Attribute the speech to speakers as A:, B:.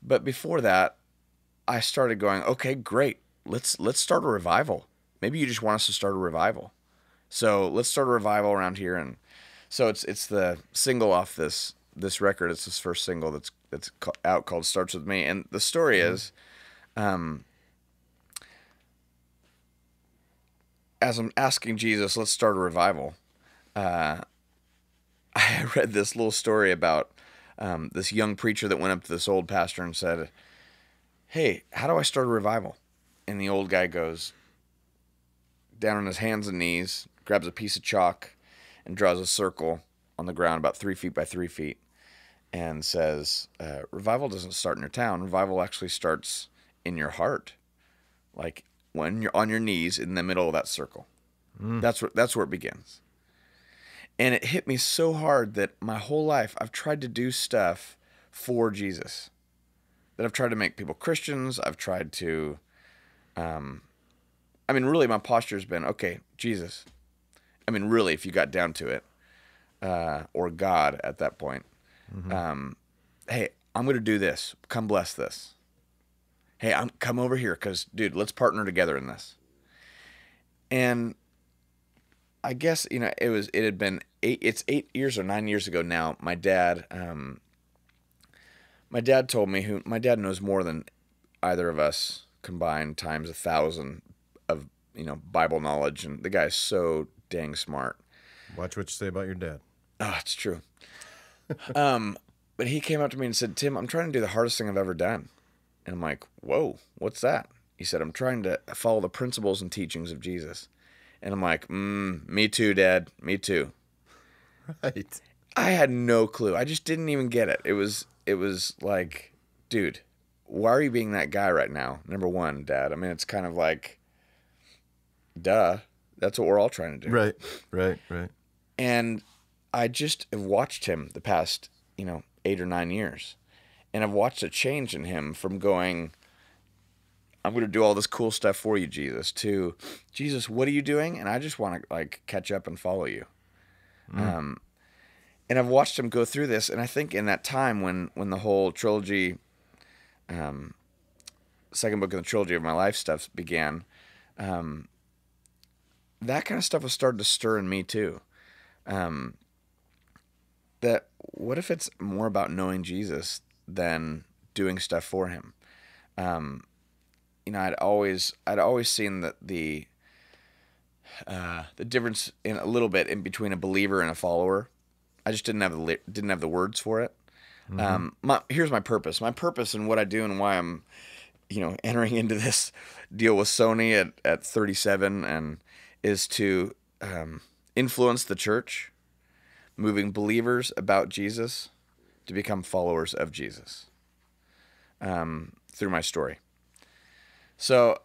A: But before that, I started going, okay, great. Let's start a revival. Maybe you just want us to start a revival. So let's start a revival around here. And so it's the single off this record. It's this first single that's out called "Starts with Me." And the story is, um, as I'm asking Jesus, let's start a revival. Uh, I read this little story about this young preacher that went up to this old pastor and said, "Hey, how do I start a revival?" And the old guy goes down on his hands and knees, grabs a piece of chalk, and draws a circle on the ground about 3 feet by 3 feet, and says, "Revival doesn't start in your town. Revival actually starts in your heart, like when you're on your knees in the middle of that circle. That's where it begins." And it hit me so hard that my whole life I've tried to do stuff for Jesus. That I've tried to make people Christians. I've tried to, really, my posture's been, okay, Jesus. Really, if you got down to it, or God at that point, hey, I'm going to do this. Come bless this. Hey, come over here because, dude, let's partner together in this. And I guess, it had been it's 8 years or 9 years ago now. My dad told me, my dad knows more than either of us combined times 1,000 of, Bible knowledge. And the guy's so dang smart.
B: Watch what you say about your dad.
A: Oh, it's true. But he came up to me and said, "Tim, I'm trying to do the hardest thing I've ever done." And I'm like, "Whoa, what's that?" He said, "I'm trying to follow the principles and teachings of Jesus." And I'm like, me too, Dad. Me too.
B: Right.
A: I had no clue. I just didn't even get it. It was like, dude, why are you being that guy right now? Number one, Dad. It's kind of like, duh. That's what we're all trying to do.
B: Right.
A: And I just have watched him the past, 8 or 9 years. And I've watched a change in him from going, "I'm going to do all this cool stuff for you, Jesus," to, "Jesus, what are you doing? And I just want to catch up and follow you." And I've watched him go through this. And I think in that time when the whole trilogy, second book in the trilogy of my life stuff began, that kind of stuff was starting to stir in me too. That what if it's more about knowing Jesus than doing stuff for him? I'd always seen that the difference in a little bit in between a believer and a follower. I just didn't have the words for it. Here's my purpose. My purpose in what I do and why I'm, entering into this deal with Sony at 37 and is to influence the church, moving believers about Jesus to become followers of Jesus through my story. So